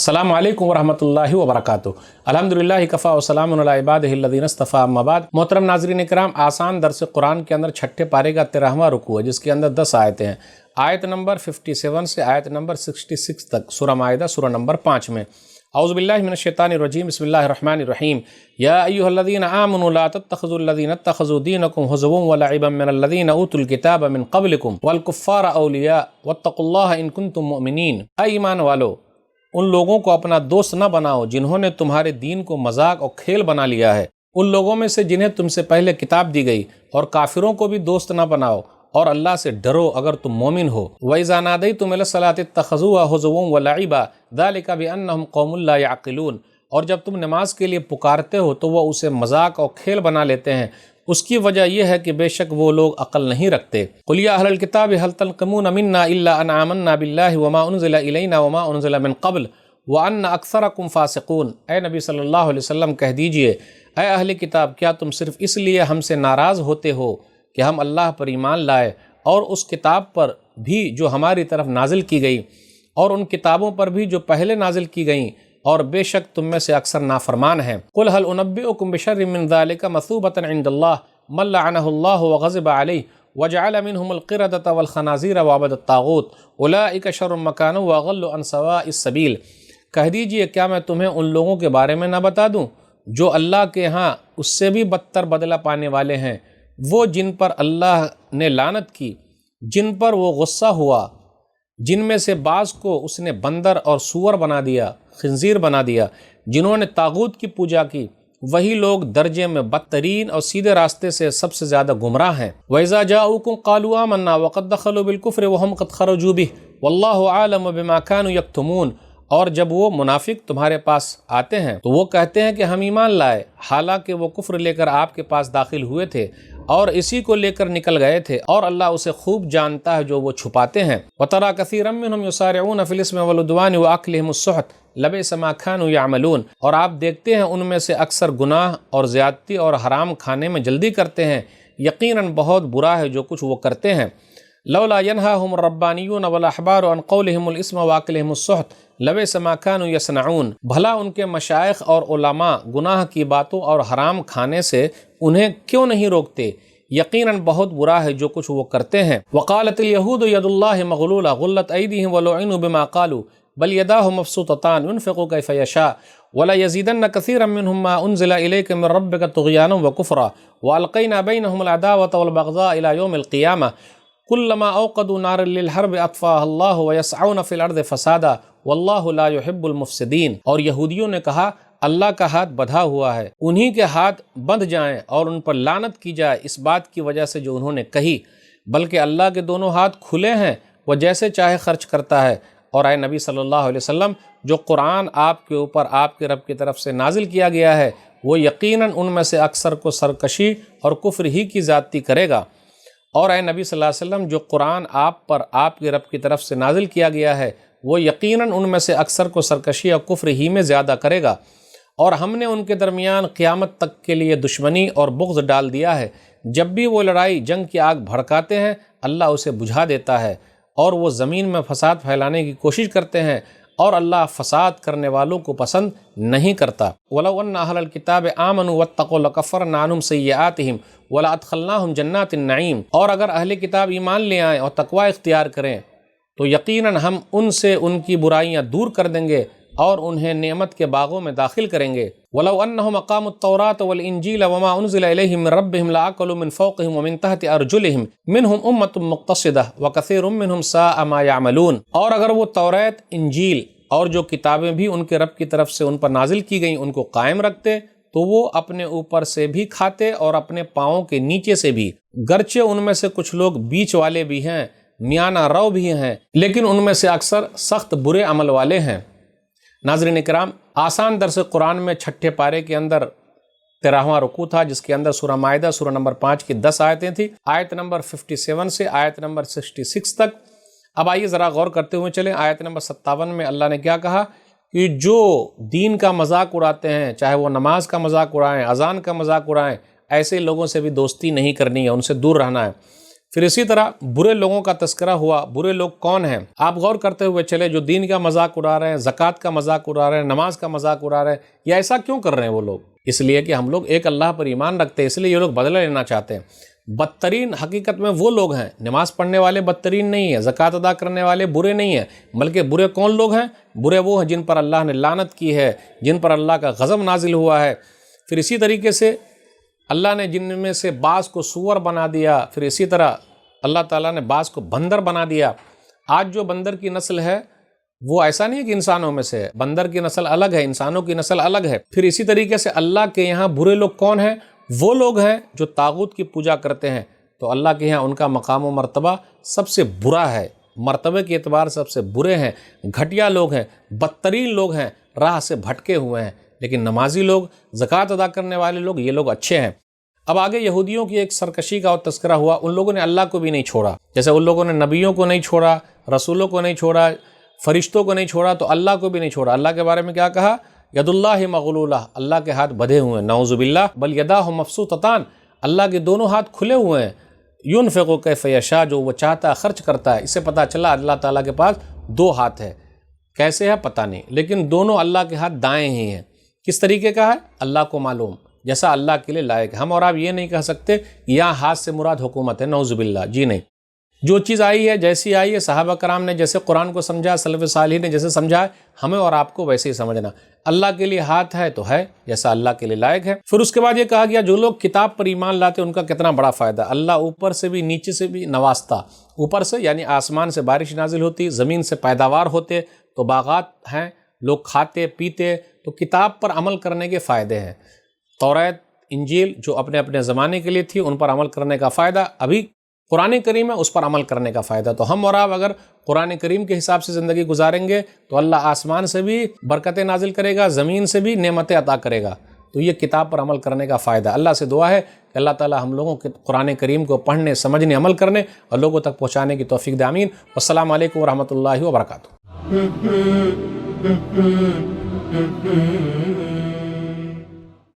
अस्सलामु अलैकुम वरहमतुल्लाहि वबरकातुहू। अल्हम्दुलिल्लाहि कफ़ा व सलामुन अला इबादिहिल्लज़ीना इस्तफ़ा, अम्मा बाद। मोहतरम नाज़रीन किराम, आसान दर्स कुरान के अंदर छठे पारे का 13वां रुकू है, जिसके अंदर 10 आयतें हैं। आयत नंबर 57 से आयत नंबर 66 तक सूरह माइदा सूरह नंबर 5 में। औज़ु बिल्लाहि मिनश शैतानिर रजीम, बिस्मिल्लाहिर रहमानिर रहीम। या अय्युहल्लज़ीना आमनू ला तत्तख़िज़ुल्लज़ीना इत्तख़ज़ू दीनकुम हुज़ुवन व लइबन मिनल्लज़ीना ऊतुल किताब मिन क़ब्लिकुम वल कुफ़्फ़ारा औलिया वत्तक़ुल्लाह इन कुन्तुम मुअमिनीन। ऐ ईमान वालो, उन लोगों को अपना दोस्त न बनाओ जिन्होंने तुम्हारे दीन को मजाक और खेल बना लिया है। उन लोगों में से जिन्हें तुमसे पहले किताब दी गई, और काफिरों को भी दोस्त न बनाओ, और अल्लाह से डरो अगर तुम मोमिन हो। वइज़ा नादैतुम इला सलाति इत्तख़ज़ूहा हुज़ुवन व लइबा ज़ालिका बिअन्नहुम क़ौमुन ला यअक़िलून। और जब तुम नमाज के लिए पुकारते हो तो वह उसे मजाक और खेल बना लेते हैं। उसकी वजह यह है कि बेशक वो लोग अक्ल नहीं रखते। क़ुल या अहलल किताब हल तनक़िमून मिन्ना इल्ला अन आमन्ना बिल्लाहि वमा उन्ज़िला इलैना वमा उन्ज़िला मिन क़ब्ल व अन्न अक्सरकुम फ़ासिक़ून। ऐ नबी सल्लल्लाहु अलैहि वसल्लम कह दीजिए, ऐ अहले किताब, क्या तुम सिर्फ़ इसलिए हमसे नाराज़ होते हो कि हम अल्लाह पर ईमान लाए और उस किताब पर भी जो हमारी तरफ नाजिल की गई, और उन किताबों पर भी जो पहले नाजिल की गईं, और बेशक तुम में से अक्सर नाफरमान हैं। कुल हल उनब्बिउकुम बिशर्रिम मिन ज़ालिका मसूबतन इंदल्लाह मन लअनहुल्लाहु व ग़ज़िब अलैहि व जअल मिनहुमुल क़िरदता वल ख़नाज़ीर व अबदत ताग़ूत उलाइका शर्रुम मकानन व अज़ल्लु अन सवाइस सबील। कह दीजिए, क्या मैं तुम्हें उन लोगों के बारे में न बता दूं जो अल्लाह के यहाँ उससे भी बदतर बदला पाने वाले हैं, वो जिन पर अल्लाह ने लानत की, जिन पर वो गुस्सा हुआ, जिनमें से बाज़ को उसने बंदर और सूअर बना दिया, खिंजीर बना दिया, जिन्होंने तागूत की पूजा की, वही लोग दर्जे में बदतरीन और सीधे रास्ते से सबसे ज़्यादा गुमराह हैं। वइज़ा जाऊकुम क़ालू आमन्ना व क़द दख़लू बिल कुफ़्रि व हुम क़द ख़रजू बिही वल्लाहु आलमु बिमा कानू यक्तुमून। और जब वो मुनाफिक तुम्हारे पास आते हैं तो वो कहते हैं कि हम ईमान लाए, हालांकि वो कुफ्र लेकर आपके पास दाखिल हुए थे और इसी को लेकर निकल गए थे, और अल्लाह उसे खूब जानता है जो वो छुपाते हैं। वतरा कसीरम मिनहुम युसारिऊन फिल इस्मि वल उद्वानि व अक्लिहिमुस सुहत लबिसा मा कानू यअमलून। और आप देखते हैं उनमें से अक्सर गुनाह और ज़्यादती और हराम खाने में जल्दी करते हैं, यकीनन बहुत बुरा है जो कुछ वो करते हैं। लौला यनहाहुम रब्बानियून वल अहबार अन क़ौलिहिमुल इस्म व अक्लिहिमुस सुहत लबिसा मा कानू यसनऊन। भला उनके मशाइख और उलमा गुनाह की बातों और हराम खाने से उन्हें क्यों नहीं रोकते, यकीनन बहुत बुरा है जो कुछ वो करते हैं। वक़ालतिल यहूदु यदुल्लाहि मग़लूला ग़ुल्लत ऐदीहिम व लुइनु बिमा क़ालू बल यदाहु मबसूततान युनफ़िक़ु कैफ़ यशा वला यज़ीदन्न कसीरम मिनहुम मा उन्ज़िला इलैका मिन रब्बिका तुग़यानन व कुफ़्रा व अलक़ैना बैनहुमुल अदावत वल बग़ज़ा इला यौमिल क़ियामह कुल्लमा औक़दू नारन लिल हर्ब अत्फ़ाहा अल्लाहु व यसअऊन फ़िल अर्दि फ़सादा वल्लाहु ला युहिब्बुल मुफ़्सिदीन। और यहूदियों ने कहा, अल्लाह का हाथ बंधा हुआ है, उन्हीं के हाथ बंध जाएं और उन पर लानत की जाए इस बात की वजह से जो उन्होंने कही, बल्कि अल्लाह के दोनों हाथ खुले हैं, वह जैसे चाहे खर्च करता है। और आए नबी सल्लल्लाहु अलैहि वसल्लम, जो कुरान आपके ऊपर आपके रब की तरफ से नाजिल किया गया है, वो यकीनन उनमें से अक्सर को सरकशी और कुफ्र ही की ज़्यादती करेगा। और आए नबी सल्लल्लाहु अलैहि वसल्लम, जो कुरान आप पर आपके रब की तरफ से नाजिल किया गया है, वो यकीनन उनमें से अक्सर को सरकशी और कुफ्र ही में ज़्यादा करेगा। और हमने उनके दरमियान क़यामत तक के लिए दुश्मनी और बुग़्ज़ डाल दिया है। जब भी वो लड़ाई जंग की आग भड़काते हैं, अल्लाह उसे बुझा देता है, और वो ज़मीन में फ़साद फैलाने की कोशिश करते हैं, और अल्लाह फ़साद करने वालों को पसंद नहीं करता। वलौ अन्न अहलल किताब आमनू वत्तक़ू लकफ़रना अन्हुम सय्यआतिहिम वला अदख़लनाहुम जन्नातिन नईम। और अगर अहले किताब ईमान ले आएँ और तक़वा इख्तियार करें तो यकीनन हम उनसे उनकी बुराइयां दूर कर देंगे और उन्हें नेमत के बागों में दाखिल करेंगे। वलौ अन्नहुम अक़ामुत तौरात वल इंजील वमा उन्ज़िला इलैहिम मिन रब्बिहिम लअकलू मिन फ़ौक़िहिम व मिन तहति अर्जुलिहिम मिनहुम उम्मतुम मुक़्तसिदह व कसीरुम मिनहुम साअ मा यअमलून। और अगर वो तौरात, इंजील और जो किताबें भी उनके रब की तरफ से उन पर नाजिल की गईं उनको कायम रखते, तो वो अपने ऊपर से भी खाते और अपने पाँवों के नीचे से भी। गरचे उनमें से कुछ लोग बीच वाले भी हैं, मियाना रव भी हैं, लेकिन उनमें से अक्सर सख्त बुरे अमल वाले हैं। नाज़रीन इकराम, आसान दर्स कुरान में छठे पारे के अंदर 13वां रुकू था, जिसके अंदर सूरह माइदा सूरह नंबर 5 की 10 आयतें थी, आयत नंबर 57 से आयत नंबर 66 तक। अब आइए ज़रा गौर करते हुए चलें। आयत नंबर 57 में अल्लाह ने क्या कहा कि जो दीन का मजाक उड़ाते हैं, चाहे वो नमाज का मजाक उड़ाएं, अजान का मजाक उड़ाएं, ऐसे लोगों से भी दोस्ती नहीं करनी है, उनसे दूर रहना है। پھر اسی طرح برے لوگوں کا تذکرہ ہوا. برے لوگ کون ہیں؟ آپ غور کرتے ہوئے چلے جو دین کا مذاق اڑا رہے ہیں، زکوٰۃ کا مذاق اڑا رہے ہیں، نماز کا مذاق اڑا رہے ہیں. یہ ایسا کیوں کر رہے ہیں وہ لوگ؟ اس لیے کہ ہم لوگ ایک اللہ پر ایمان رکھتے ہیں، اس لیے یہ لوگ بدلہ لینا چاہتے ہیں. بدترین حقیقت میں وہ لوگ ہیں، نماز پڑھنے والے بدترین نہیں ہیں، زکوٰۃ ادا کرنے والے برے نہیں ہیں، بلکہ برے کون لوگ ہیں؟ برے وہ ہیں جن پر اللہ نے لعنت کی ہے، جن پر اللہ کا غضب نازل ہوا ہے. پھر اسی طریقے سے اللہ نے جن میں سے بعض کو سور بنا دیا، پھر اسی طرح اللہ تعالیٰ نے بعض کو بندر بنا دیا. آج جو بندر کی نسل ہے وہ ایسا نہیں ہے کہ انسانوں میں سے ہے، بندر کی نسل الگ ہے، انسانوں کی نسل الگ ہے. پھر اسی طریقے سے اللہ کے یہاں برے لوگ کون ہیں؟ وہ لوگ ہیں جو طاغوت کی پوجا کرتے ہیں. تو اللہ کے یہاں ان کا مقام و مرتبہ سب سے برا ہے، مرتبے کے اعتبار سے سب سے برے ہیں، گھٹیا لوگ ہیں، بدترین لوگ ہیں، راہ سے بھٹکے ہوئے ہیں. لیکن نمازی لوگ، زکوٰۃ ادا کرنے والے لوگ، یہ لوگ اچھے ہیں. اب آگے یہودیوں کی ایک سرکشی کا اور تذکرہ ہوا. ان لوگوں نے اللہ کو بھی نہیں چھوڑا، جیسے ان لوگوں نے نبیوں کو نہیں چھوڑا، رسولوں کو نہیں چھوڑا، فرشتوں کو نہیں چھوڑا، تو اللہ کو بھی نہیں چھوڑا. اللہ کے بارے میں کیا کہا؟ ید اللہ مغلولہ، اللہ کے ہاتھ بدھے ہوئے ہیں، نعوذ باللہ. بل یداہ مبسوطتان، اللہ کے دونوں ہاتھ کھلے ہوئے ہیں. ينفق کیف یشاء، جو وہ چاہتا ہے خرچ کرتا ہے. اس سے پتہ چلا اللہ تعالیٰ کے پاس دو ہاتھ ہے. کیسے ہے پتہ نہیں، لیکن دونوں اللہ کے ہاتھ دائیں ہی ہیں. کس طریقے کا ہے اللہ کو معلوم، جیسا اللہ کے لیے لائق ہے. ہم اور آپ یہ نہیں کہہ سکتے یہاں ہاتھ سے مراد حکومت ہے، نعوذ باللہ، جی نہیں. جو چیز آئی ہے جیسی آئی ہے، صحابہ کرام نے جیسے قرآن کو سمجھا، سلف صالحین نے جیسے سمجھا ہے، ہمیں اور آپ کو ویسے ہی سمجھنا. اللہ کے لیے ہاتھ ہے تو ہے، جیسا اللہ کے لیے لائق ہے. پھر اس کے بعد یہ کہا گیا جو لوگ کتاب پر ایمان لاتے ان کا کتنا بڑا فائدہ. اللہ اوپر سے بھی نیچے سے بھی نوازتا. اوپر سے یعنی آسمان سے بارش نازل ہوتی، زمین سے پیداوار ہوتے، تو باغات ہیں، لوگ کھاتے پیتے. تو کتاب پر عمل کرنے کے فائدے ہیں. توریت، انجیل جو اپنے اپنے زمانے کے لیے تھی، ان پر عمل کرنے کا فائدہ. ابھی قرآن کریم ہے، اس پر عمل کرنے کا فائدہ. تو ہم اور آپ اگر قرآن کریم کے حساب سے زندگی گزاریں گے تو اللہ آسمان سے بھی برکتیں نازل کرے گا، زمین سے بھی نعمتیں عطا کرے گا. تو یہ کتاب پر عمل کرنے کا فائدہ. اللہ سے دعا ہے کہ اللہ تعالی ہم لوگوں کے قرآن کریم کو پڑھنے، سمجھنے، عمل کرنے اور لوگوں تک پہنچانے کی توفیق دے. آمین. والسلام علیکم ورحمۃ اللہ وبرکاتہ.